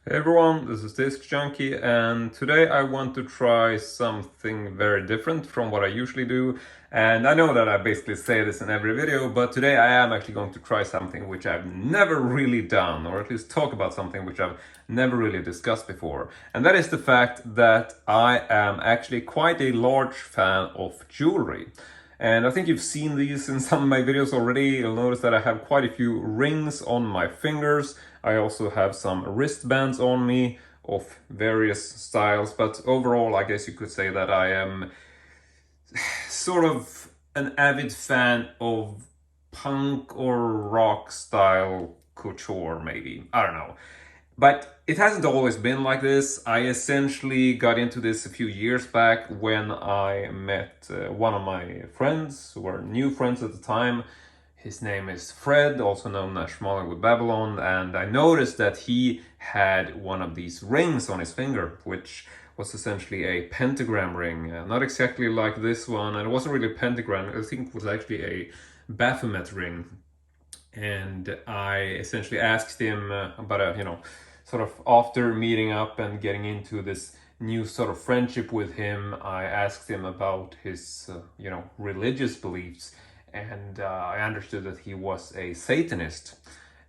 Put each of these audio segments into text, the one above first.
Hey everyone, this is Disc Junkie, and today I want to try something very different from what I usually do. And I know that I basically say this in every video, but today I am actually going to try something which I've never really done, or at least talk about something which I've never really discussed before. And that is the fact that I am actually quite a large fan of jewelry. And I think you've seen these in some of my videos already. You'll notice that I have quite a few rings on my fingers. I also have some wristbands on me of various styles, but overall I guess you could say that I am sort of an avid fan of punk or rock style couture, maybe. I don't know. But it hasn't always been like this. I essentially got into this a few years back when I met one of my friends, who were new friends at the time. His name is Fred, also known as Schmollywood Babylon, and I noticed that he had one of these rings on his finger, which was essentially a pentagram ring. Not exactly like this one, and it wasn't really a pentagram, I think it was actually a Baphomet ring. And I essentially asked him about sort of after meeting up and getting into this new sort of friendship with him, I asked him about his, religious beliefs, and I understood that he was a Satanist.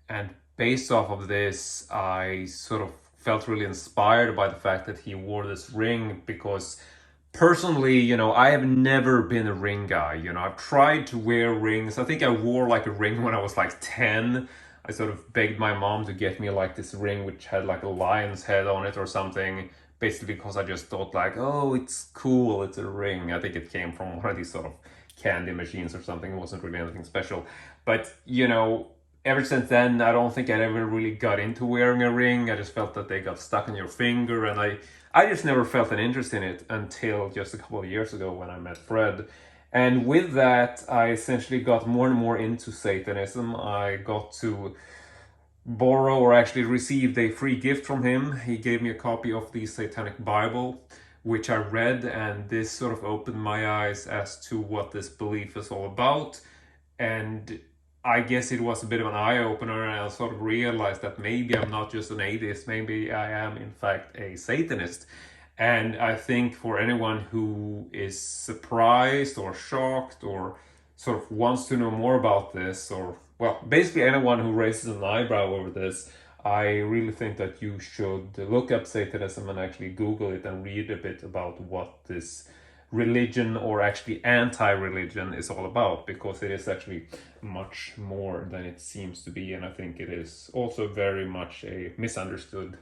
And based off of this, I sort of felt really inspired by the fact that he wore this ring because personally, I have never been a ring guy. I've tried to wear rings. I think I wore like a ring when I was like 10. I sort of begged my mom to get me like this ring which had like a lion's head on it or something, basically because I just thought like, oh, it's cool, it's a ring. I think it came from one of these sort of candy machines or something. It wasn't really anything special. But, ever since then, I don't think I ever really got into wearing a ring. I just felt that they got stuck on your finger, and I just never felt an interest in it until just a couple of years ago when I met Fred. And with that, I essentially got more and more into Satanism. I got to borrow or actually received a free gift from him. He gave me a copy of the Satanic Bible, which I read, and this sort of opened my eyes as to what this belief is all about. And I guess it was a bit of an eye-opener, and I sort of realized that maybe I'm not just an atheist, maybe I am in fact a Satanist. And I think for anyone who is surprised or shocked or sort of wants to know more about this, or well, basically anyone who raises an eyebrow over this, I really think that you should look up Satanism and actually Google it and read a bit about what this religion, or actually anti-religion, is all about, because it is actually much more than it seems to be, and I think it is also very much a misunderstood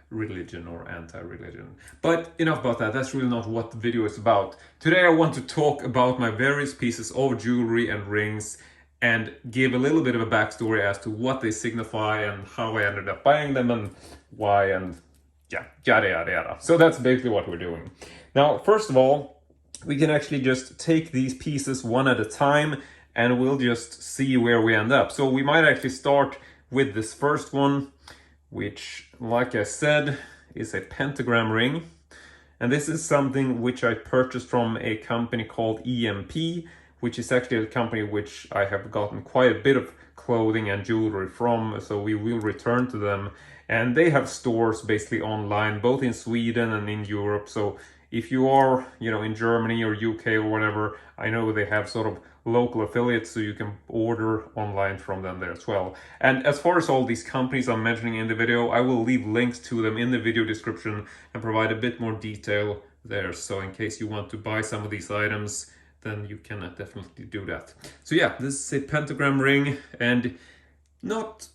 religion or anti-religion. But enough about that, that's really not what the video is about. Today I want to talk about my various pieces of jewelry and rings and give a little bit of a backstory as to what they signify and how I ended up buying them and why, and yeah, yada yada yada. So that's basically what we're doing. Now, first of all, we can actually just take these pieces one at a time and we'll just see where we end up. So we might actually start with this first one, which, like I said, is a pentagram ring. And this is something which I purchased from a company called EMP, which is actually a company which I have gotten quite a bit of clothing and jewelry from, so we will return to them. And they have stores basically online, both in Sweden and in Europe. So if you are, in Germany or UK or whatever, I know they have sort of local affiliates, so you can order online from them there as well. And as far as all these companies I'm mentioning in the video, I will leave links to them in the video description and provide a bit more detail there. So in case you want to buy some of these items, then you can definitely do that. So yeah, this is a pentagram ring, and not,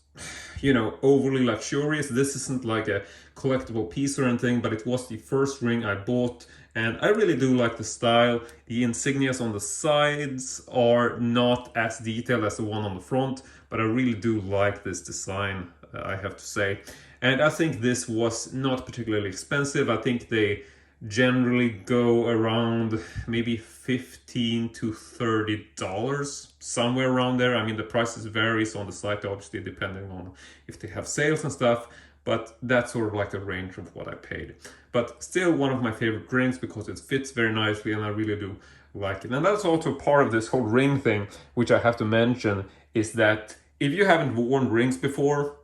overly luxurious. This isn't like a collectible piece or anything, but it was the first ring I bought, and I really do like the style. The insignias on the sides are not as detailed as the one on the front, but I really do like this design, I have to say. And I think this was not particularly expensive. I think they generally go around maybe $15 to $30, somewhere around there. I mean, the prices varies on the site, obviously, depending on if they have sales and stuff, but that's sort of like the range of what I paid. But still one of my favorite rings because it fits very nicely and I really do like it. And that's also part of this whole ring thing, which I have to mention, is that if you haven't worn rings before,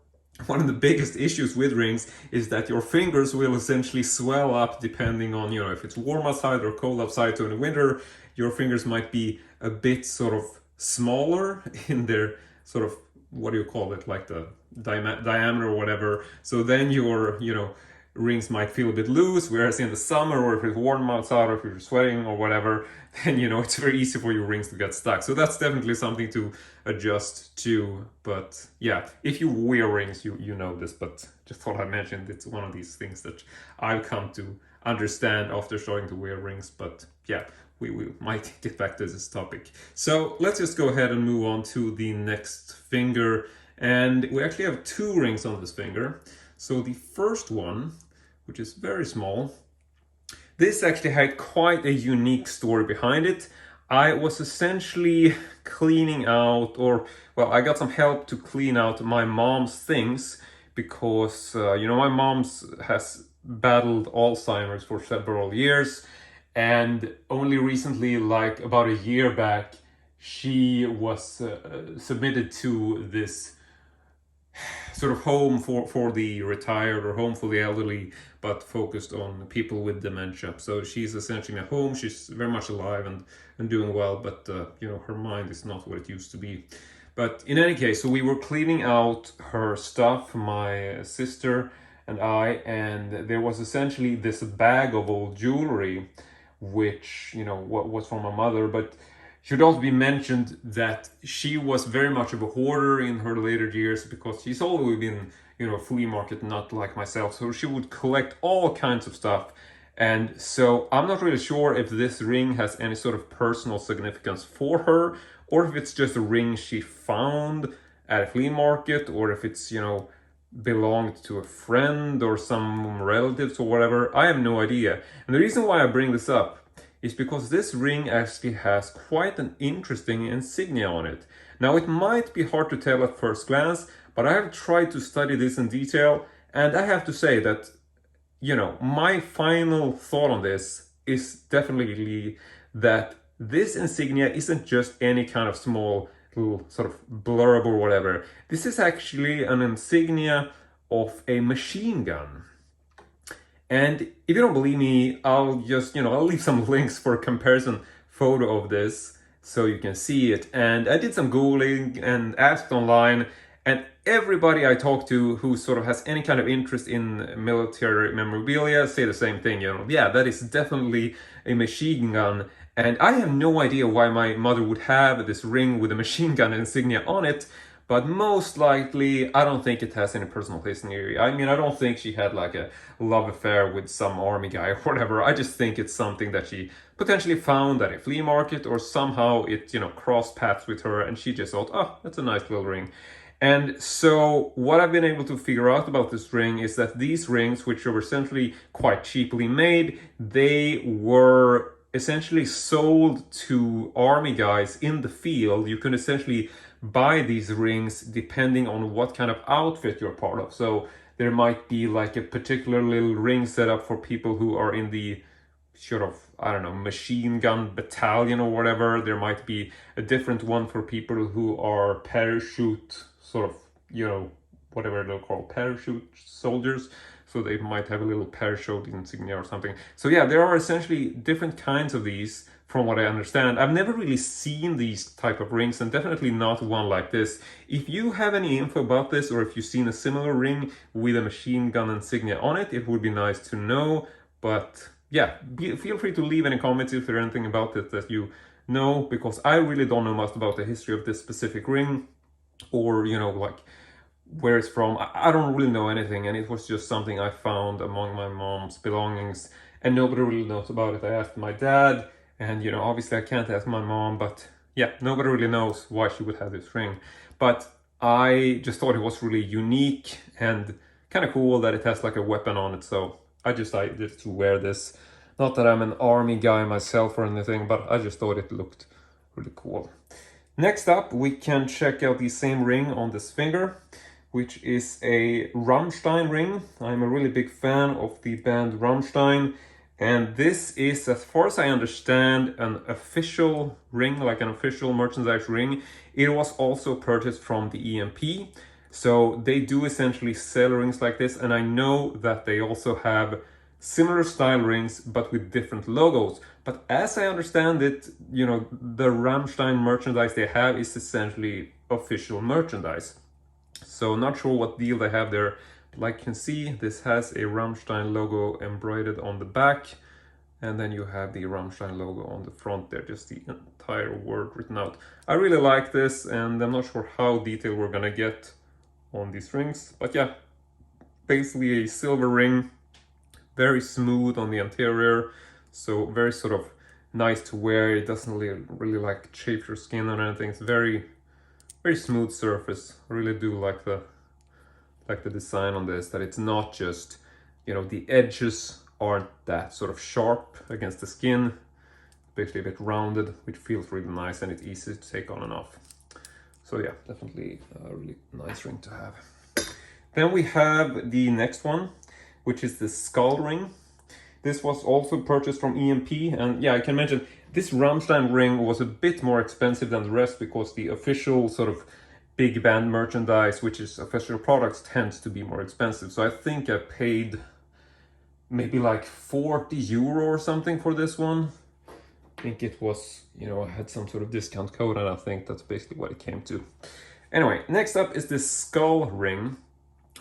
one of the biggest issues with rings is that your fingers will essentially swell up depending on, you know, if it's warm outside or cold outside. So in the winter, your fingers might be a bit sort of smaller in their sort of, what do you call it, like the diameter or whatever. So then your, you know, rings might feel a bit loose, whereas in the summer, or if it's warm outside, or if you're sweating or whatever, then, you know, it's very easy for your rings to get stuck. So that's definitely something to adjust to. But yeah, if you wear rings, you know this, but just thought I mentioned it's one of these things that I've come to understand after starting to wear rings. But yeah, we might get back to this topic. So let's just go ahead and move on to the next finger. And we actually have two rings on this finger. So the first one, which is very small, this actually had quite a unique story behind it. I was essentially cleaning out, or well, I got some help to clean out my mom's things because, you know, my mom's has battled Alzheimer's for several years, and only recently, like about a year back, she was submitted to this sort of home for the retired, or home for the elderly, but focused on people with dementia. So she's essentially at home. She's very much alive and doing well, but you know, her mind is not what it used to be. But in any case, so we were cleaning out her stuff, my sister and I, and there was essentially this bag of old jewelry, which, you know, what was from my mother, but should also be mentioned that she was very much of a hoarder in her later years, because she's always been, you know, a flea market nut like myself. So she would collect all kinds of stuff. And so I'm not really sure if this ring has any sort of personal significance for her, or if it's just a ring she found at a flea market, or if it's, you know, belonged to a friend or some relatives or whatever. I have no idea. And the reason why I bring this up is because this ring actually has quite an interesting insignia on it. Now, it might be hard to tell at first glance, but I have tried to study this in detail, and I have to say that, you know, my final thought on this is definitely that this insignia isn't just any kind of small little sort of blurb or whatever. This is actually an insignia of a machine gun. And if you don't believe me, I'll just, you know, I'll leave some links for a comparison photo of this so you can see it. And I did some Googling and asked online, and everybody I talked to who sort of has any kind of interest in military memorabilia say the same thing, you know, yeah, that is definitely a machine gun. And I have no idea why my mother would have this ring with a machine gun insignia on it, but most likely, I don't think it has any personal history. I mean, I don't think she had like a love affair with some army guy or whatever. I just think it's something that she potentially found at a flea market, or somehow it, you know, crossed paths with her and she just thought, oh, that's a nice little ring. And so what I've been able to figure out about this ring is that these rings, which were essentially quite cheaply made, they were essentially sold to army guys in the field. You can essentially buy these rings depending on what kind of outfit you're part of. So there might be like a particular little ring set up for people who are in the sort of, I don't know, machine gun battalion or whatever. There might be a different one for people who are parachute sort of, you know, whatever they're called, parachute soldiers. So they might have a little parachute insignia or something. So yeah, there are essentially different kinds of these, from what I understand. I've never really seen these type of rings, and definitely not one like this. If you have any info about this, or if you've seen a similar ring with a machine gun insignia on it, it would be nice to know. But yeah, feel free to leave any comments if there's anything about it that you know, because I really don't know much about the history of this specific ring, or, you know, like where it's from. I don't really know anything, and it was just something I found among my mom's belongings, and nobody really knows about it. I asked my dad, and, you know, obviously I can't ask my mom, but yeah, nobody really knows why she would have this ring. But I just thought it was really unique and kind of cool that it has like a weapon on it. So I decided to wear this. Not that I'm an army guy myself or anything, but I just thought it looked really cool. Next up, we can check out the same ring on this finger, which is a RAMMSTEIN ring. I'm a really big fan of the band RAMMSTEIN. And this is, as far as I understand, an official ring, like an official merchandise ring. It was also purchased from the EMP. So they do essentially sell rings like this, and I know that they also have similar style rings but with different logos. But as I understand it, you know, the RAMMSTEIN merchandise they have is essentially official merchandise. So not sure what deal they have there. Like you can see, this has a RAMMSTEIN logo embroidered on the back, and then you have the RAMMSTEIN logo on the front there, just the entire word written out. I really like this, and I'm not sure how detailed we're gonna get on these rings, but yeah, basically a silver ring, very smooth on the interior, so very sort of nice to wear. It doesn't really like chafe your skin or anything. It's very smooth surface. I really do like the design on this, that it's not just, you know, the edges aren't that sort of sharp against the skin, basically a bit rounded, which feels really nice, and it's easy to take on and off. So yeah, definitely a really nice ring to have. Then we have the next one, which is the skull ring. This was also purchased from EMP, and yeah, I can mention this RAMMSTEIN ring was a bit more expensive than the rest because the official sort of big band merchandise, which is official products, tends to be more expensive. So I think I paid maybe like 40 euro or something for this one. I think it was, you know, I had some sort of discount code, and I think that's basically what it came to. Anyway, next up is this skull ring.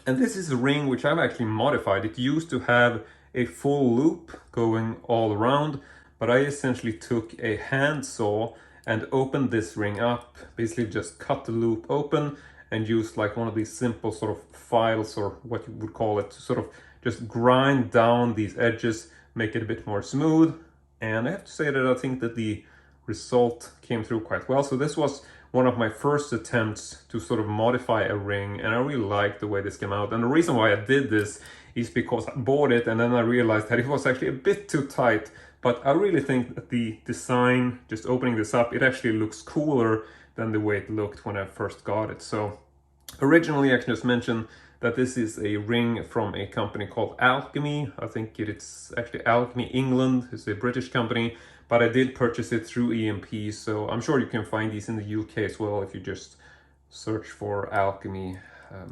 And this is a ring which I've actually modified. It used to have a full loop going all around, but I essentially took a handsaw and opened this ring up, basically just cut the loop open and used like one of these simple sort of files, or what you would call it, to sort of just grind down these edges, make it a bit more smooth. And I have to say that I think that the result came through quite well. So this was one of my first attempts to sort of modify a ring, and I really liked the way this came out. And the reason why I did this is because I bought it and then I realized that it was actually a bit too tight. But I really think that the design, just opening this up, it actually looks cooler than the way it looked when I first got it. So originally I can just mention that this is a ring from a company called Alchemy. I think it's actually Alchemy England. It's a British company, but I did purchase it through EMP, so I'm sure you can find these in the UK as well if you just search for Alchemy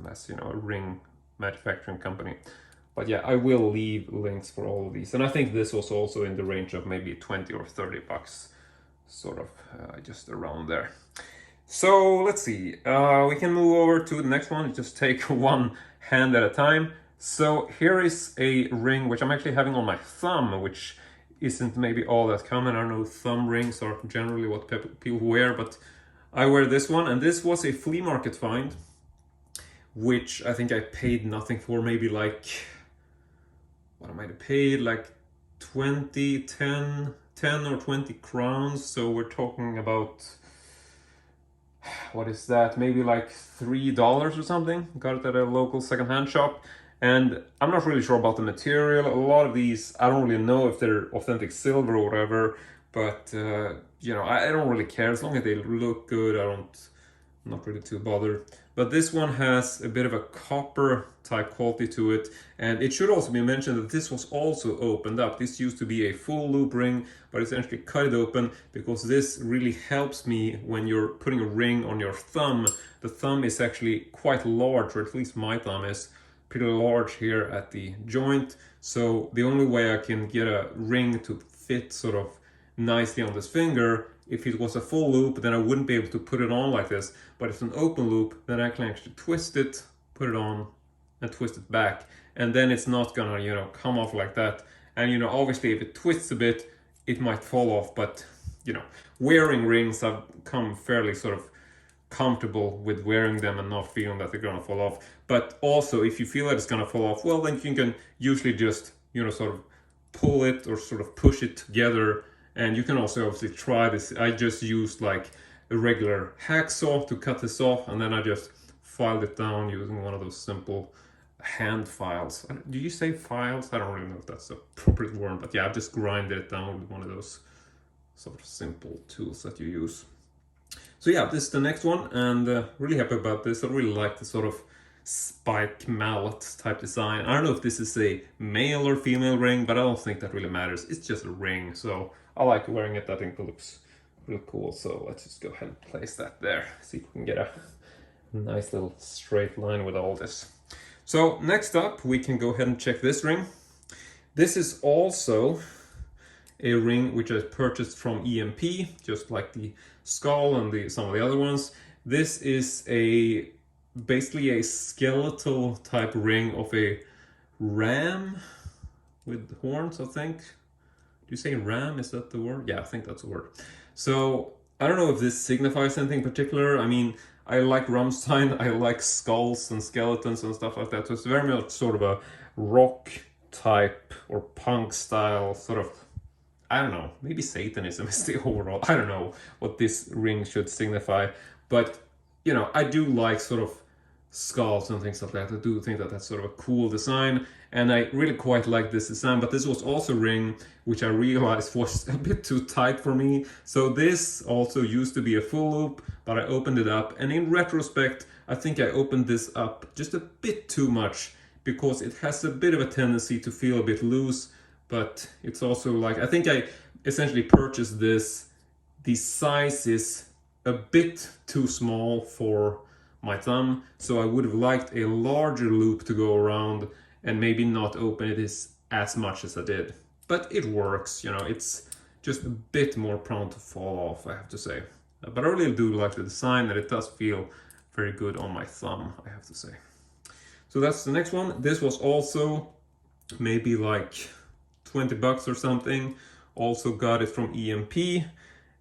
as, you know, a ring manufacturing company. But yeah, I will leave links for all of these, and I think this was also in the range of maybe 20 or 30 bucks, sort of just around there. So let's see, we can move over to the next one, just take one hand at a time. So here is a ring which I'm actually having on my thumb, which isn't maybe all that common. I don't know, thumb rings are generally what people wear, but I wear this one, and this was a flea market find, which I think I paid nothing for, maybe like, what I might have paid, like 10 or 20 crowns. So we're talking about, what is that, maybe like $3 or something. Got it at a local secondhand shop, and I'm not really sure about the material. A lot of these, I don't really know if they're authentic silver or whatever, but you know, I don't really care as long as they look good. I'm not really too bothered. But this one has a bit of a copper type quality to it, and it should also be mentioned that this was also opened up. This used to be a full loop ring, but essentially cut it open because this really helps me when you're putting a ring on your thumb. The thumb is actually quite large, or at least my thumb is pretty large here at the joint. So the only way I can get a ring to fit sort of nicely on this finger, if it was a full loop, then I wouldn't be able to put it on like this. But if it's an open loop, then I can actually twist it, put it on, and twist it back. And then it's not gonna, you know, come off like that. And, you know, obviously if it twists a bit, it might fall off. But, you know, wearing rings, I've come fairly sort of comfortable with wearing them and not feeling that they're gonna fall off. But also, if you feel that it's gonna fall off, well, then you can usually just, you know, sort of pull it or sort of push it together. And you can also obviously try this. I just used like a regular hacksaw to cut this off, and then I just filed it down using one of those simple hand files. Do you say files? I don't really know if that's the appropriate word, but yeah, I've just grinded it down with one of those sort of simple tools that you use. So yeah, this is the next one, and really happy about this. I really like the sort of spike mallet type design. I don't know if this is a male or female ring, but I don't think that really matters. It's just a ring, so I like wearing it. I think it looks real cool. So let's just go ahead and place that there. See if we can get a Nice little straight line with all this. So next up, we can go ahead and check this ring. This is also a ring which I purchased from EMP, just like the skull and some of the other ones. This is basically a skeletal type ring of a ram with horns, I think. Do you say ram? Is that the word? Yeah, I think that's the word. So I don't know if this signifies anything particular. I mean, I like RAMMSTEIN, I like skulls and skeletons and stuff like that. So it's very much sort of a rock type or punk style sort of, I don't know, maybe Satanism is the overall, I don't know what this ring should signify. But, you know, I do like sort of skulls and things like that. I do think that that's sort of a cool design, and I really quite like this design. But this was also a ring which I realized was a bit too tight for me. So this also used to be a full loop, but I opened it up, and in retrospect I think I opened this up just a bit too much, because it has a bit of a tendency to feel a bit loose. But it's also like, I think I essentially purchased this, the size is a bit too small for my thumb, so I would have liked a larger loop to go around and maybe not open it as much as I did. But it works, you know, it's just a bit more prone to fall off, I have to say. But I really do like the design, and it does feel very good on my thumb, I have to say. So that's the next one. This was also maybe like 20 bucks or something. Also got it from EMP.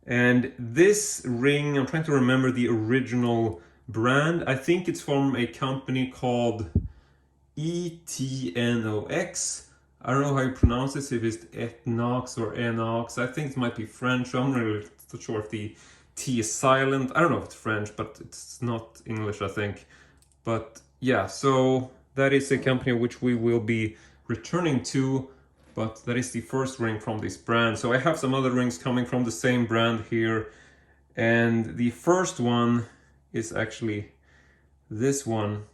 And this ring, I'm trying to remember the original brand. I think it's from a company called etNox. I don't know how you pronounce this, if it's etNox or etNox. I think it might be French. I'm not really sure if the T is silent. I don't know if it's French, but it's not English, I think. But yeah, so that is a company which we will be returning to, but that is the first ring from this brand. So I have some other rings coming from the same brand here, and the first one is actually this one,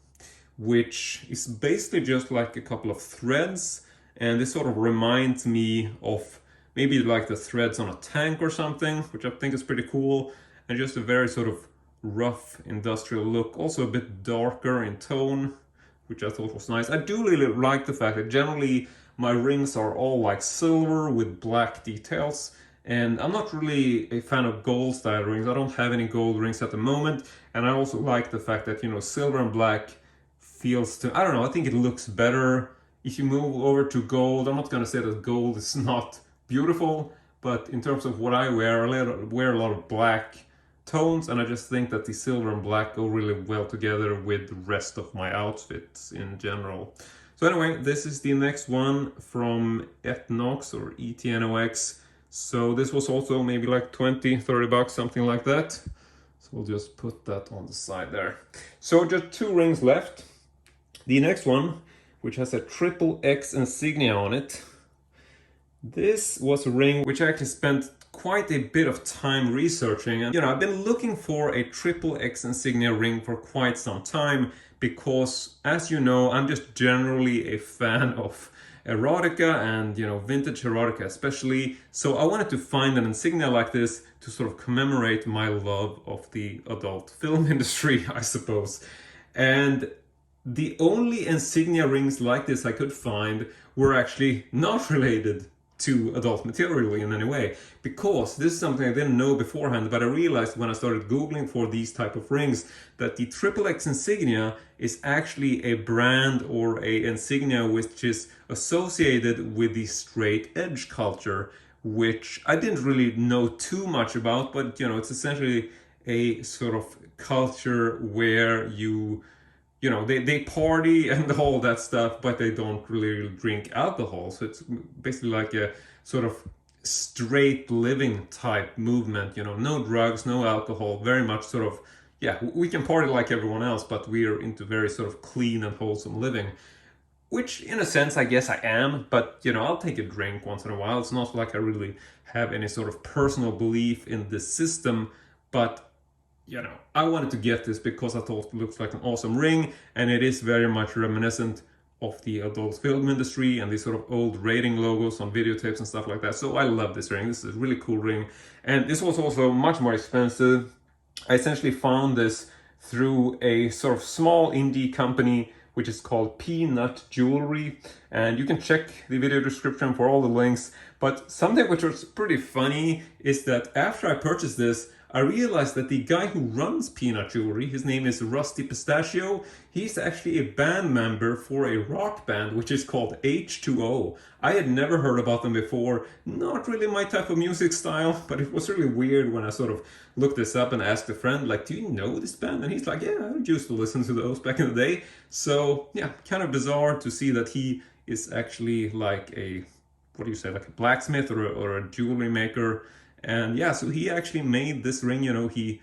which is basically just like a couple of threads, and this sort of reminds me of maybe like the threads on a tank or something, which I think is pretty cool, and just a very sort of rough industrial look, also a bit darker in tone, which I thought was nice. I do really like the fact that generally my rings are all like silver with black details, and I'm not really a fan of gold style rings. I don't have any gold rings at the moment, and I also like the fact that, you know, silver and black feels to, I don't know, I think it looks better. If you move over to gold, I'm not going to say that gold is not beautiful, but in terms of what I wear a lot of black tones, and I just think that the silver and black go really well together with the rest of my outfits in general. So anyway, this is the next one from etNox or etNox. So this was also maybe like 20-30 bucks, something like that. So we'll just put that on the side there. So just two rings left. The next one, which has a XXX insignia on it. This was a ring which I actually spent quite a bit of time researching, and you know, I've been looking for a XXX insignia ring for quite some time, because as you know, I'm just generally a fan of erotica and, you know, vintage erotica especially. So I wanted to find an insignia like this to sort of commemorate my love of the adult film industry, I suppose. And the only insignia rings like this I could find were actually not related to adult material in any way, because this is something I didn't know beforehand, but I realized when I started googling for these type of rings that the XXX insignia is actually a brand or a insignia which is associated with the straight edge culture, which I didn't really know too much about, but you know, it's essentially a sort of culture where you know, they party and all that stuff, but they don't really drink alcohol. So it's basically like a sort of straight living type movement, you know, no drugs, no alcohol, very much sort of, yeah, we can party like everyone else, but we're into very sort of clean and wholesome living. Which in a sense, I guess I am, but you know, I'll take a drink once in a while. It's not like I really have any sort of personal belief in this system, but you know, I wanted to get this because I thought it looks like an awesome ring, and it is very much reminiscent of the adult film industry and these sort of old rating logos on videotapes and stuff like that. So I love this ring. This is a really cool ring, and this was also much more expensive. I essentially found this through a sort of small indie company which is called Pnut Jewelry, and you can check the video description for all the links. But something which was pretty funny is that after I purchased this, I realized that the guy who runs Pnut Jewelry, his name is Rusty Pistachio, he's actually a band member for a rock band which is called H2O. I had never heard about them before, not really my type of music style, but it was really weird when I sort of looked this up and asked a friend, like, do you know this band? And he's like, yeah, I used to listen to those back in the day. So yeah, kind of bizarre to see that he is actually like a, what do you say, like a blacksmith or a jewelry maker. And yeah, so he actually made this ring, you know, he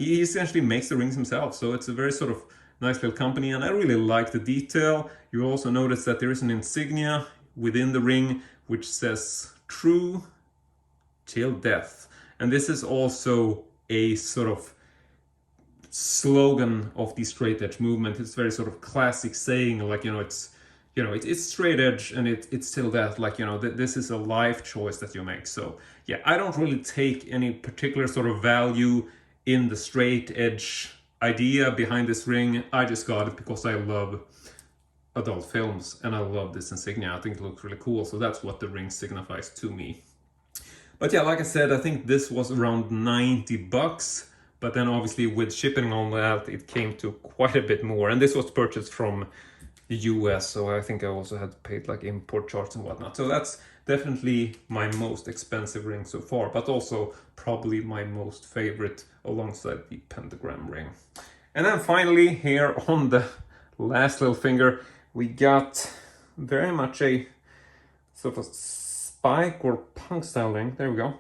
essentially makes the rings himself. So it's a very sort of nice little company, and I really like the detail. You also notice that there is an insignia within the ring which says "True till death." And this is also a sort of slogan of the straight edge movement. It's very sort of classic saying, like, it's straight edge and it's till death, like, this is a life choice that you make. So yeah, I don't really take any particular sort of value in the straight edge idea behind this ring. I just got it because I love adult films and I love this insignia. I think it looks really cool, so that's what the ring signifies to me. But yeah, like I said, I think this was around 90 bucks. But then obviously with shipping and all that, it came to quite a bit more. And this was purchased from the US, so I think I also had to pay like import charges and whatnot. So that's definitely my most expensive ring so far, but also probably my most favorite alongside the pentagram ring. And then finally here on the last little finger, we got very much a sort of spike or punk style ring. There we go.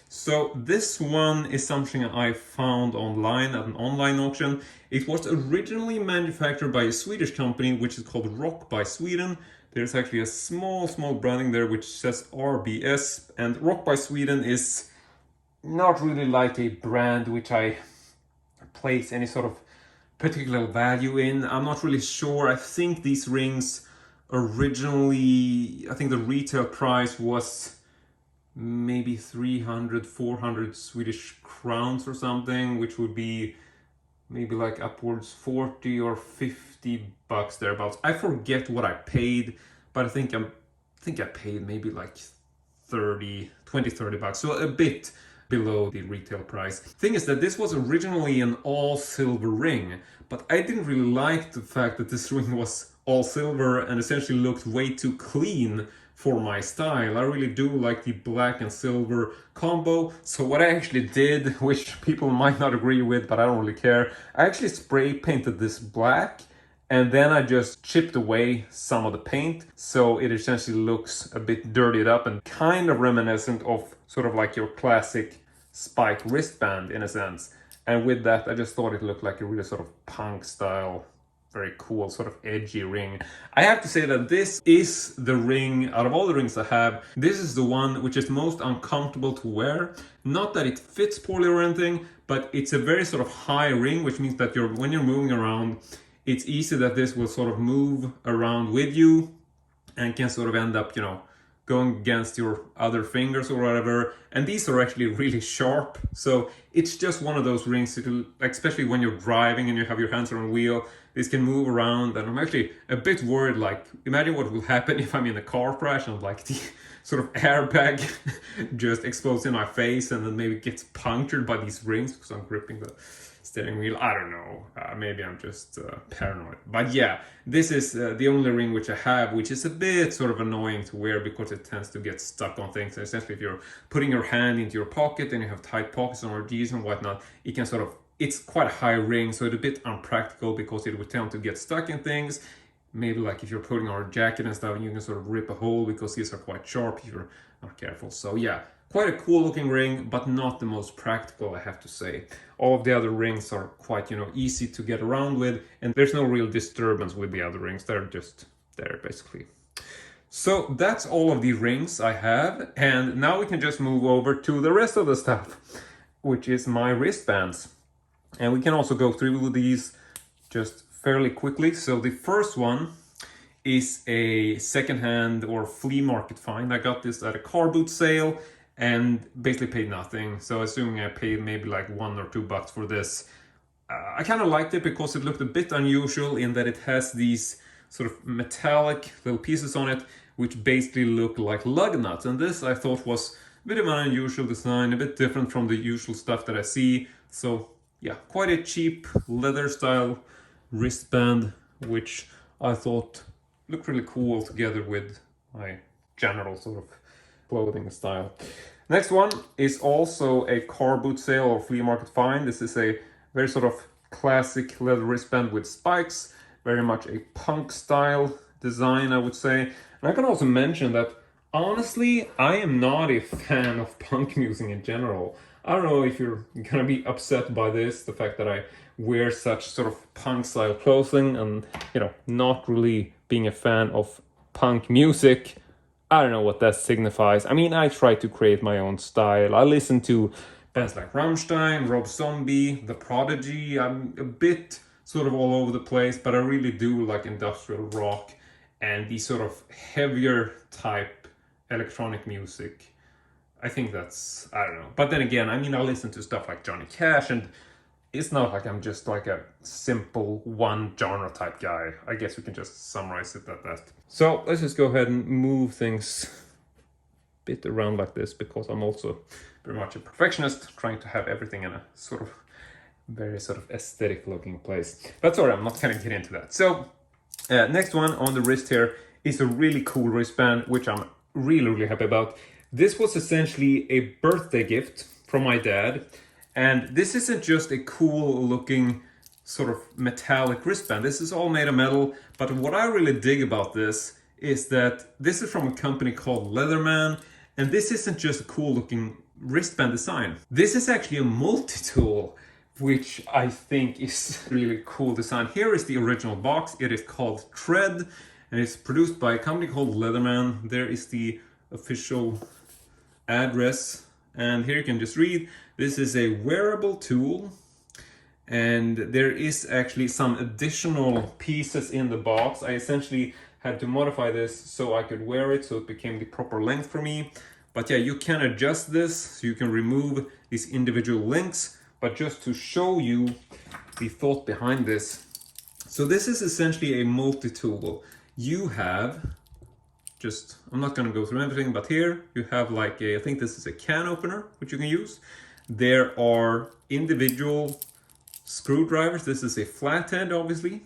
So this one is something I found online at an online auction. It was originally manufactured by a Swedish company which is called Rock by Sweden. There's actually a small branding there which says RBS, and Rock by Sweden is not really like a brand which I place any sort of particular value in. I'm not really sure. I think these rings originally, I think the retail price was maybe 300-400 Swedish crowns or something, which would be maybe like upwards 40 or 50 bucks thereabouts. I forget what I paid, but I think I paid maybe like 30 bucks, so a bit below the retail price. Thing is that this was originally an all silver ring, but I didn't really like the fact that this ring was all silver and essentially looked way too clean for my style. I really do like the black and silver combo. So what I actually did, which people might not agree with, but I don't really care, I actually spray painted this black, and then I just chipped away some of the paint, so it essentially looks a bit dirtied up and kind of reminiscent of sort of like your classic spike wristband in a sense. And with that, I just thought it looked like a really sort of punk style, very cool, sort of edgy ring. I have to say that this is the ring, out of all the rings I have, this is the one which is most uncomfortable to wear. Not that it fits poorly or anything, but it's a very sort of high ring, which means that when you're moving around, it's easy that this will sort of move around with you and can sort of end up, going against your other fingers or whatever. And these are actually really sharp, so it's just one of those rings, especially when you're driving and you have your hands on the wheel, this can move around. And I'm actually a bit worried, like, imagine what will happen if I'm in a car crash and like the sort of airbag just explodes in my face and then maybe gets punctured by these rings because I'm gripping the steering wheel. I don't know, maybe I'm just paranoid. But yeah, this is the only ring which I have, which is a bit sort of annoying to wear because it tends to get stuck on things. And essentially, if you're putting your hand into your pocket and you have tight pockets on your jeans and whatnot, it can sort of, it's quite a high ring, so it's a bit unpractical because it would tend to get stuck in things. Maybe like if you're putting on a jacket and stuff, you can sort of rip a hole because these are quite sharp if you're not careful. So yeah, quite a cool looking ring, but not the most practical, I have to say. All of the other rings are quite, easy to get around with, and there's no real disturbance with the other rings. They're just there, basically. So that's all of the rings I have, and now we can just move over to the rest of the stuff, which is my wristbands. And we can also go through these just fairly quickly. So the first one is a secondhand or flea market find. I got this at a car boot sale and basically paid nothing. So assuming I paid maybe like $1 or $2 for this, I kind of liked it because it looked a bit unusual in that it has these sort of metallic little pieces on it, which basically look like lug nuts. And this I thought was a bit of an unusual design, a bit different from the usual stuff that I see. So yeah, quite a cheap leather style wristband, which I thought looked really cool together with my general sort of clothing style. Next one is also a car boot sale or flea market find. This is a very sort of classic leather wristband with spikes, very much a punk style design, I would say. And I can also mention that honestly, I am not a fan of punk music in general. I don't know if you're gonna be upset by this, the fact that I wear such sort of punk style clothing and, you know, not really being a fan of punk music. I don't know what that signifies. I mean, I try to create my own style. I listen to bands like RAMMSTEIN, Rob Zombie, The Prodigy. I'm a bit sort of all over the place, but I really do like industrial rock and the sort of heavier type electronic music. I think that's, I don't know. But then again, I mean, I listen to stuff like Johnny Cash, and it's not like I'm just like a simple one genre type guy. I guess we can just summarize it at that. So let's just go ahead and move things a bit around like this, because I'm also very much a perfectionist, trying to have everything in a sort of very sort of aesthetic looking place. But sorry, I'm not gonna get into that. So next one on the wrist here is a really cool wristband, which I'm really happy about. This was essentially a birthday gift from my dad. And this isn't just a cool looking sort of metallic wristband. This is all made of metal. But what I really dig about this is that this is from a company called Leatherman. And this isn't just a cool looking wristband design. This is actually a multi-tool, which I think is really cool design. Here is the original box. It is called Tread, and it's produced by a company called Leatherman. There is the official address, and here you can just read, this is a wearable tool, and there is actually some additional pieces in the box. I essentially had to modify this so I could wear it so it became the proper length for me. But yeah, you can adjust this, so you can remove these individual links. But just to show you the thought behind this, so this is essentially a multi-tool. You have just, I'm not going to go through everything, but here you have like a, I think this is a can opener, which you can use. There are individual screwdrivers. This is a flathead, obviously.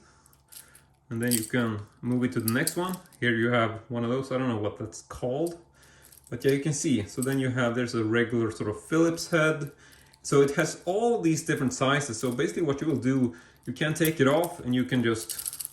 And then you can move it to the next one. Here you have one of those. I don't know what that's called, but yeah, you can see. So then you have, there's a regular sort of Phillips head. So it has all these different sizes. So basically what you will do, you can take it off and you can just,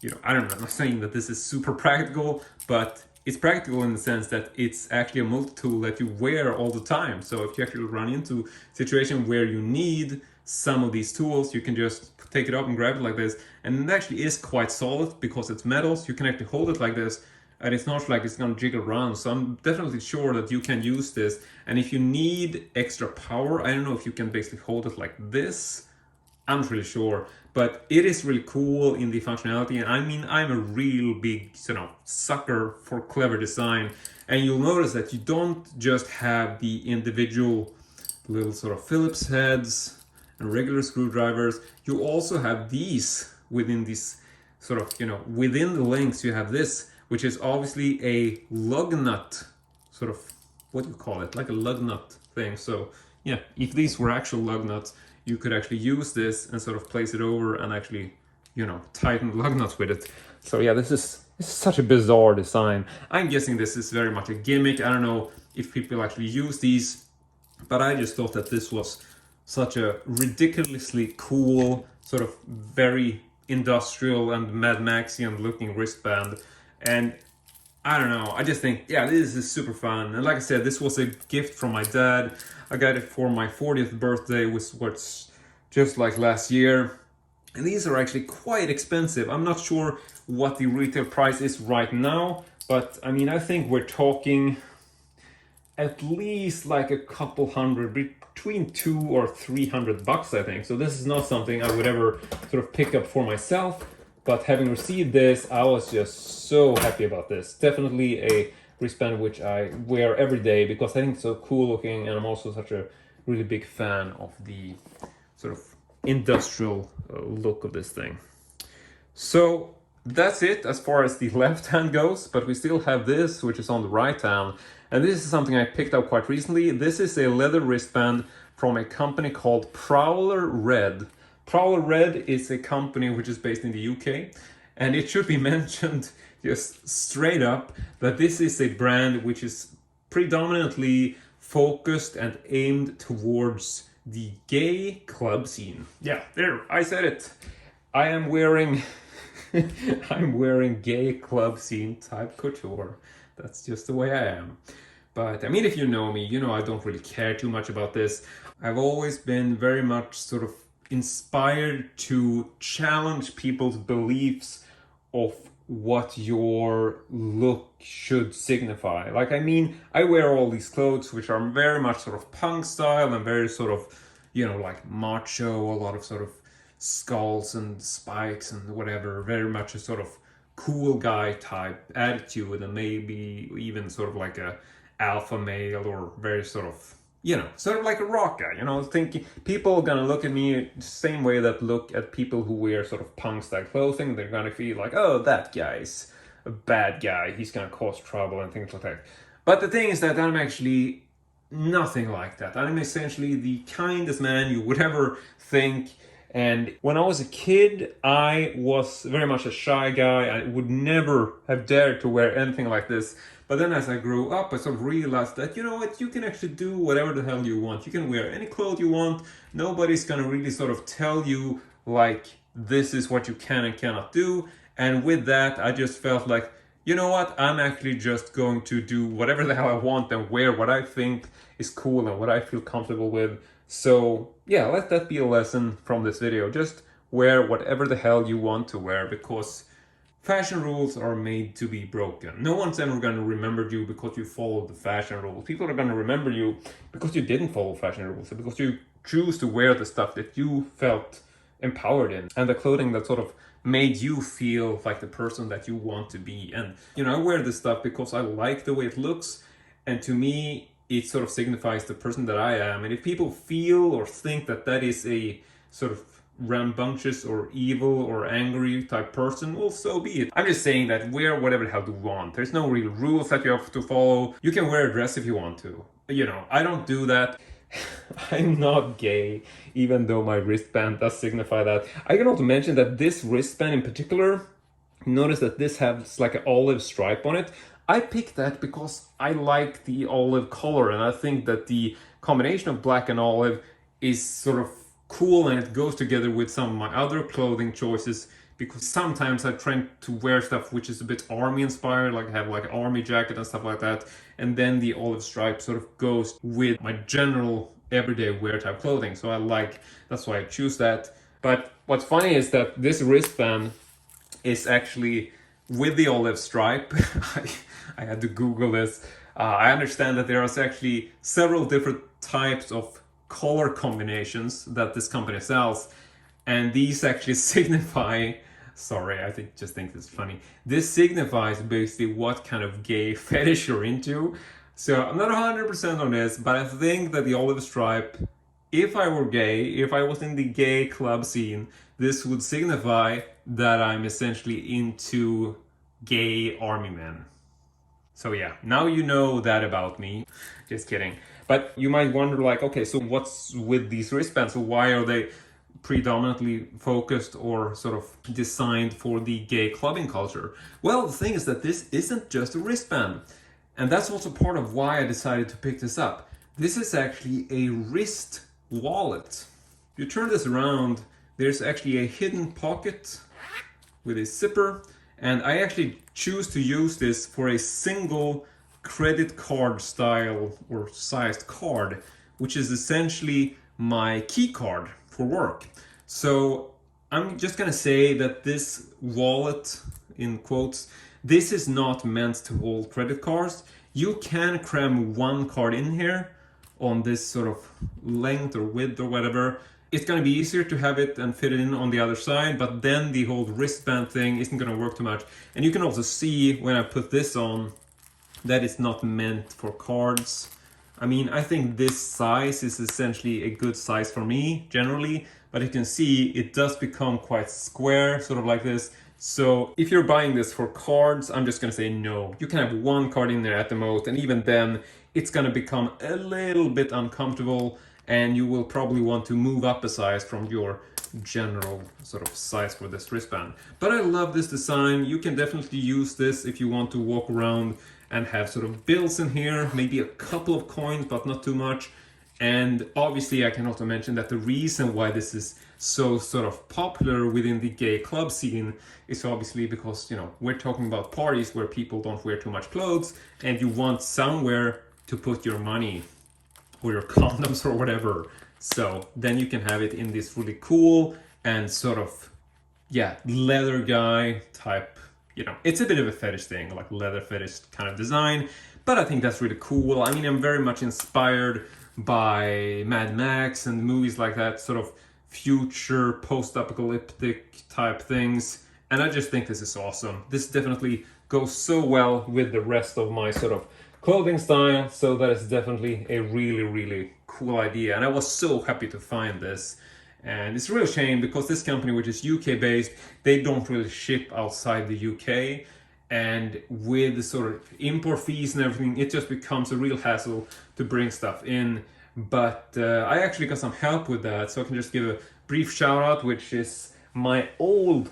you know, I don't know, I'm not saying that this is super practical, but it's practical in the sense that it's actually a multi-tool that you wear all the time. So if you actually run into a situation where you need some of these tools, you can just take it up and grab it like this. And it actually is quite solid because it's metal, so you can actually hold it like this. And it's not like it's gonna jiggle around. So I'm definitely sure that you can use this. And if you need extra power, I don't know if you can basically hold it like this. I'm not really sure, but it is really cool in the functionality. And I mean, I'm a real big, you know, sucker for clever design. And you'll notice that you don't just have the individual little sort of Phillips heads and regular screwdrivers. You also have these within these sort of, you know, within the links you have this, which is obviously a lug nut sort of, what do you call it? Like a lug nut thing. So yeah, if these were actual lug nuts, you could actually use this and sort of place it over and actually, you know, tighten lug nuts with it. So yeah, this is such a bizarre design. I'm guessing this is very much a gimmick. I don't know if people actually use these, but I just thought that this was such a ridiculously cool, sort of very industrial and Mad Maxian looking wristband. And I don't know, I just think, yeah, this is super fun. And like I said, this was a gift from my dad. I got it for my 40th birthday, which was just like last year. And these are actually quite expensive. I'm not sure what the retail price is right now, but I mean, I think we're talking at least like a couple hundred, between $200 or $300, I think. So this is not something I would ever sort of pick up for myself. But having received this, I was just so happy about this. Definitely a wristband which I wear every day because I think it's so cool looking, and I'm also such a really big fan of the sort of industrial look of this thing. So that's it as far as the left hand goes, but we still have this, which is on the right hand. And this is something I picked up quite recently. This is a leather wristband from a company called Prowler Red. Prowler Red is a company which is based in the UK. And it should be mentioned just straight up that this is a brand which is predominantly focused and aimed towards the gay club scene. Yeah, there, I said it. I am wearing I'm wearing gay club scene type couture. That's just the way I am. But I mean, if you know me, you know I don't really care too much about this. I've always been very much sort of inspired to challenge people's beliefs of what your look should signify. Like, I mean, I wear all these clothes which are very much sort of punk style and very sort of, you know, like macho, a lot of sort of skulls and spikes and whatever, very much a sort of cool guy type attitude, and maybe even sort of like a alpha male, or very sort of, you know, sort of like a rock guy, you know, thinking people are gonna look at me the same way that look at people who wear sort of punk style clothing. They're gonna feel like, oh, that guy's a bad guy, he's gonna cause trouble and things like that. But the thing is that I'm actually nothing like that. I'm essentially the kindest man you would ever think. And when I was a kid, I was very much a shy guy. I would never have dared to wear anything like this. But then as I grew up, I sort of realized that, you know what, you can actually do whatever the hell you want. You can wear any clothes you want. Nobody's gonna really sort of tell you, like, this is what you can and cannot do. And with that, I just felt like, you know what, I'm actually just going to do whatever the hell I want and wear what I think is cool and what I feel comfortable with. So yeah, let that be a lesson from this video. Just wear whatever the hell you want to wear, because fashion rules are made to be broken. No one's ever going to remember you because you followed the fashion rules. People are going to remember you because you didn't follow fashion rules, because you choose to wear the stuff that you felt empowered in, and the clothing that sort of made you feel like the person that you want to be. And, you know, I wear this stuff because I like the way it looks, and to me, it sort of signifies the person that I am. And if people feel or think that that is a sort of rambunctious or evil or angry type person, well, so be it. I'm just saying that wear whatever the hell you want. There's no real rules that you have to follow. You can wear a dress if you want to. You know, I don't do that. I'm not gay, even though my wristband does signify that. I can also mention that this wristband in particular, notice that this has like an olive stripe on it. I picked that because I like the olive color, and I think that the combination of black and olive is sort of cool, and it goes together with some of my other clothing choices, because sometimes I try to wear stuff which is a bit army inspired, like I have like an army jacket and stuff like that, and then the olive stripe sort of goes with my general everyday wear type clothing. So that's why I choose that. But what's funny is that this wristband is actually with the olive stripe. I had to Google this. I understand that there are actually several different types of color combinations that this company sells, and these actually signify, sorry, I just think this is funny. This signifies basically what kind of gay fetish you're into. So I'm not 100% on this, but I think that the olive stripe, if I were gay, if I was in the gay club scene, this would signify that I'm essentially into gay army men. So yeah, now you know that about me. Just kidding. But you might wonder, like, okay, so what's with these wristbands? So why are they predominantly focused or sort of designed for the gay clubbing culture? Well, the thing is that this isn't just a wristband. And that's also part of why I decided to pick this up. This is actually a wrist wallet. If you turn this around, there's actually a hidden pocket with a zipper. And I actually choose to use this for a single credit card style or sized card, which is essentially my key card for work. So I'm just gonna say that this wallet, in quotes, this is not meant to hold credit cards. You can cram one card in here on this sort of length or width or whatever. It's going to be easier to have it and fit it in on the other side, but then the whole wristband thing isn't going to work too much. And you can also see when I put this on that it's not meant for cards. I mean, I think this size is essentially a good size for me, generally, but you can see it does become quite square, sort of like this. So if you're buying this for cards, I'm just gonna say no. You can have one card in there at the most, and even then, it's gonna become a little bit uncomfortable, and you will probably want to move up a size from your general sort of size for this wristband. But I love this design. You can definitely use this if you want to walk around and have sort of bills in here, maybe a couple of coins, but not too much. And obviously I can also mention that the reason why this is so sort of popular within the gay club scene is obviously because, you know, we're talking about parties where people don't wear too much clothes and you want somewhere to put your money or your condoms or whatever. So then you can have it in this really cool and sort of, yeah, leather guy type, you know, it's a bit of a fetish thing, like leather fetish kind of design, but I think that's really cool. I mean, I'm very much inspired by Mad Max and movies like that, sort of future post-apocalyptic type things. And I just think this is awesome. This definitely goes so well with the rest of my sort of clothing style, so that is definitely a really, really cool idea. And I was so happy to find this. And it's a real shame because this company, which is UK based, they don't really ship outside the UK. And with the sort of import fees and everything, it just becomes a real hassle to bring stuff in. But I actually got some help with that, so I can just give a brief shout out, which is my old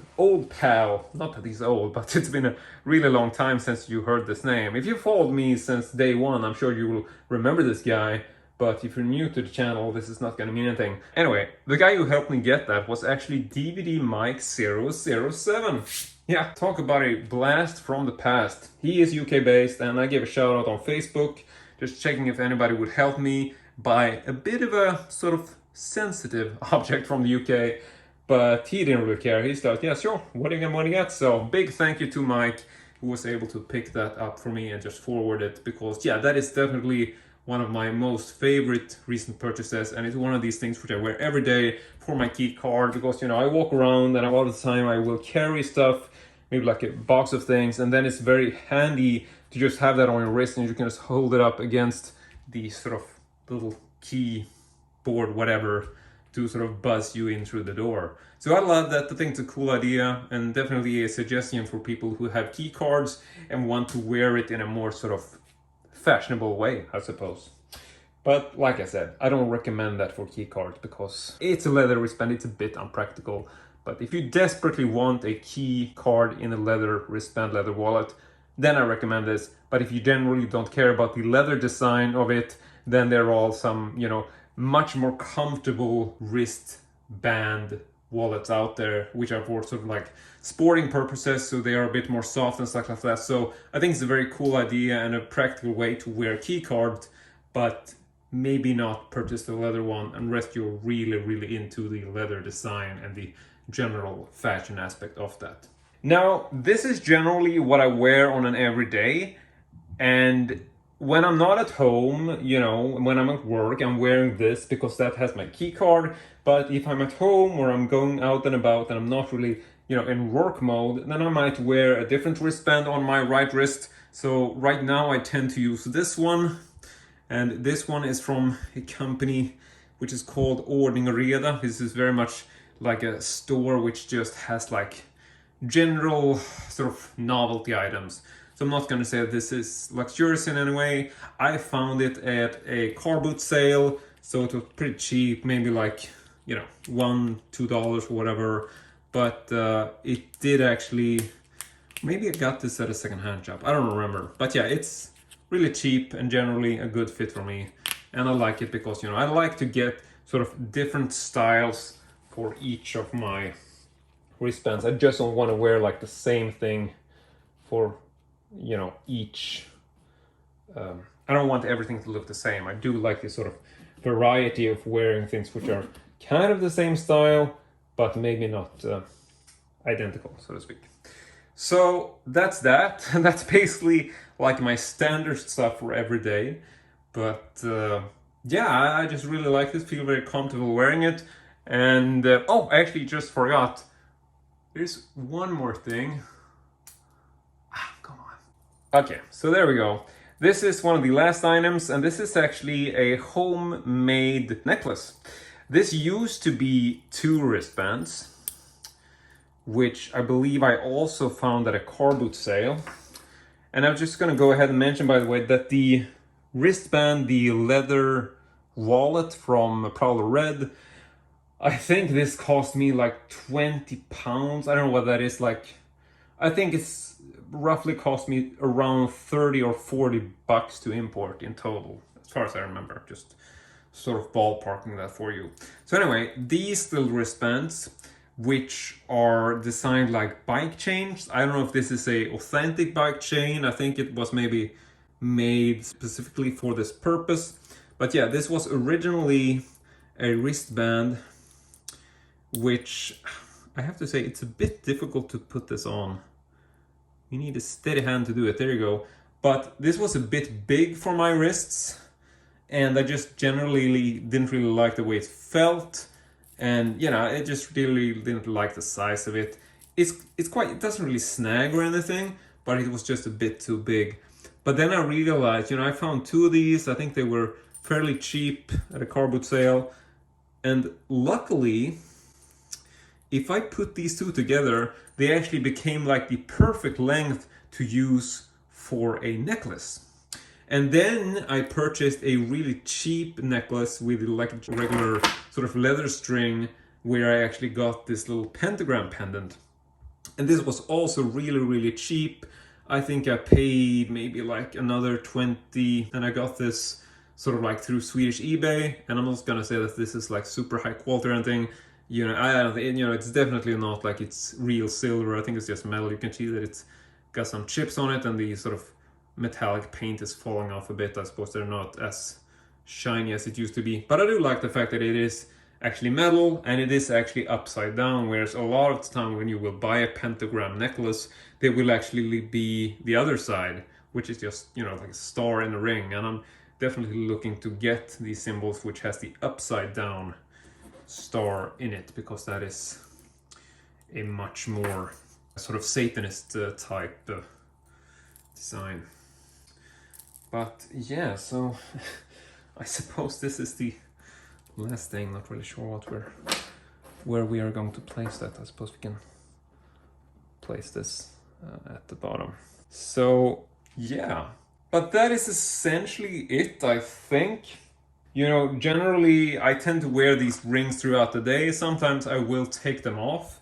pal. Not that he's old, but it's been a really long time since you heard this name. If you followed me since day one, I'm sure you will remember this guy. But if you're new to the channel, this is not gonna mean anything. Anyway, the guy who helped me get that was actually DVD Mike 007. Yeah, talk about a blast from the past. He is UK based, and I gave a shout out on Facebook, just checking if anybody would help me buy a bit of a sort of sensitive object from the UK, but he didn't really care. He started, yeah, sure, what are you gonna get? So big thank you to Mike, who was able to pick that up for me and just forward it, because yeah, that is definitely one of my most favorite recent purchases, and it's one of these things which I wear every day for my key card, because, you know, I walk around and a lot of the time I will carry stuff, maybe like a box of things, and then it's very handy to just have that on your wrist and you can just hold it up against the sort of little keyboard, whatever, to sort of buzz you in through the door. So I love that. I think it's a cool idea and definitely a suggestion for people who have key cards and want to wear it in a more sort of fashionable way, I suppose. But like I said, I don't recommend that for key cards because it's a leather wristband, it's a bit unpractical. But if you desperately want a key card in a leather wristband, leather wallet, then I recommend this. But if you generally don't care about the leather design of it, then there are all some, you know, much more comfortable wristband wallets out there, which are for sort of like sporting purposes, so they are a bit more soft and stuff like that. So I think it's a very cool idea and a practical way to wear a key card, but maybe not purchase the leather one unless you're really, really into the leather design and the general fashion aspect of that. Now, this is generally what I wear on an everyday, and when I'm not at home, you know, when I'm at work, I'm wearing this because that has my key card. But if I'm at home or I'm going out and about and I'm not really, you know, in work mode, then I might wear a different wristband on my right wrist. So right now I tend to use this one. And this one is from a company which is called Ordning och Reda. This is very much like a store which just has like general sort of novelty items. So I'm not going to say that this is luxurious in any way. I found it at a car boot sale, so it was pretty cheap, maybe like, you know, $1, $2 or whatever. But it did actually, maybe I got this at a secondhand shop, I don't remember. But yeah, it's really cheap and generally a good fit for me. And I like it because, you know, I like to get sort of different styles for each of my wristbands. I just don't want to wear like the same thing for, you know, each. I don't want everything to look the same. I do like this sort of variety of wearing things which are kind of the same style, but maybe not identical, so to speak. So that's that. And that's basically like my standard stuff for every day. But yeah, I just really like this, feel very comfortable wearing it. And oh, I actually just forgot. There's one more thing. Come on. Okay, so there we go. This is one of the last items, and this is actually a homemade necklace. This used to be 2 wristbands, which I believe I also found at a car boot sale. And I'm just gonna go ahead and mention, by the way, that the wristband, the leather wallet from Prowler Red, I think this cost me like 20 pounds. I don't know what that is like. I think it's roughly cost me around 30 or 40 bucks to import in total, as far as I remember. Just sort of ballparking that for you. So anyway, these little wristbands, which are designed like bike chains. I don't know if this is a authentic bike chain. I think it was maybe made specifically for this purpose. But yeah, this was originally a wristband, which I have to say it's a bit difficult to put this on. You need a steady hand to do it. There you go. But this was a bit big for my wrists, and I just generally didn't really like the way it felt. And you know, I just really didn't like the size of it. It's quite, it doesn't really snag or anything, but it was just a bit too big. But then I realized, you know, I found 2 of these. I think they were fairly cheap at a car boot sale. And luckily, if I put these 2 together, they actually became like the perfect length to use for a necklace. And then I purchased a really cheap necklace with like a regular sort of leather string, where I actually got this little pentagram pendant. And this was also really, really cheap. I think I paid maybe like another 20, and I got this sort of like through Swedish eBay. And I'm not gonna say that this is like super high quality or anything. You know, I don't think, you know, it's definitely not like it's real silver. I think it's just metal. You can see that it's got some chips on it, and the sort of metallic paint is falling off a bit. I suppose they're not as shiny as it used to be, but I do like the fact that it is actually metal and it is actually upside down, whereas a lot of the time when you will buy a pentagram necklace, they will actually be the other side, which is just, you know, like a star in a ring. And I'm definitely looking to get these symbols which has the upside down star in it, because that is a much more sort of Satanist type design. But yeah, so I suppose this is the last thing. Not really sure where we are going to place that. I suppose we can place this at the bottom. So yeah, but that is essentially it, I think. You know, generally I tend to wear these rings throughout the day. Sometimes I will take them off,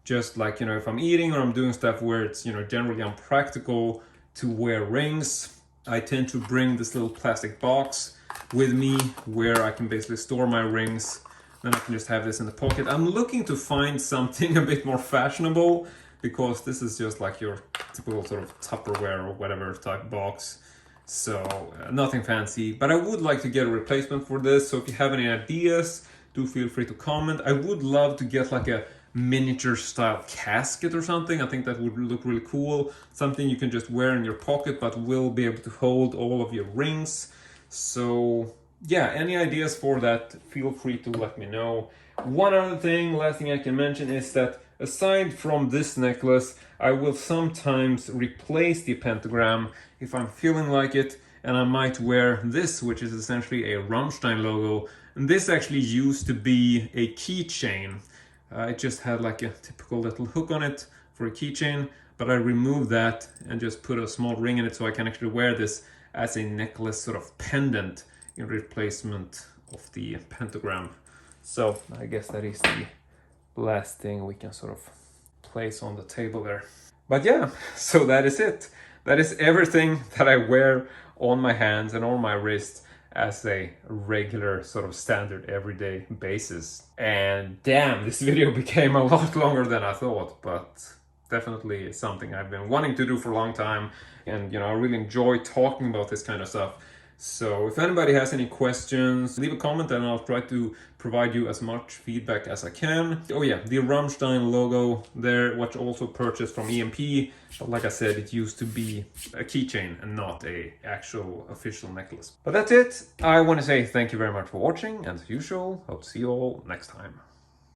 just like, you know, if I'm eating or I'm doing stuff where it's, you know, generally unpractical to wear rings. I tend to bring this little plastic box with me where I can basically store my rings. Then I can just have this in the pocket. I'm looking to find something a bit more fashionable, because this is just like your typical sort of Tupperware or whatever type box. So nothing fancy, but I would like to get a replacement for this. So if you have any ideas, do feel free to comment. I would love to get like a miniature style casket or something. I think that would look really cool. Something you can just wear in your pocket, but will be able to hold all of your rings. So yeah, any ideas for that, feel free to let me know. One other thing, last thing I can mention is that aside from this necklace, I will sometimes replace the pentagram if I'm feeling like it, and I might wear this, which is essentially a RAMMSTEIN logo. And this actually used to be a keychain. It just had like a typical little hook on it for a keychain, but I removed that and just put a small ring in it, so I can actually wear this as a necklace sort of pendant in replacement of the pentagram. So I guess that is the last thing we can sort of place on the table there. But yeah, so that is it. That is everything that I wear on my hands and on my wrists as a regular sort of standard everyday basis. And damn, this video became a lot longer than I thought, but definitely something I've been wanting to do for a long time. And you know, I really enjoy talking about this kind of stuff. So if anybody has any questions, leave a comment and I'll try to provide you as much feedback as I can. Oh yeah, the RAMMSTEIN logo there, which also purchased from EMP. But like I said, it used to be a keychain and not a actual official necklace. But that's it. I want to say thank you very much for watching, and as usual, hope to see you all next time.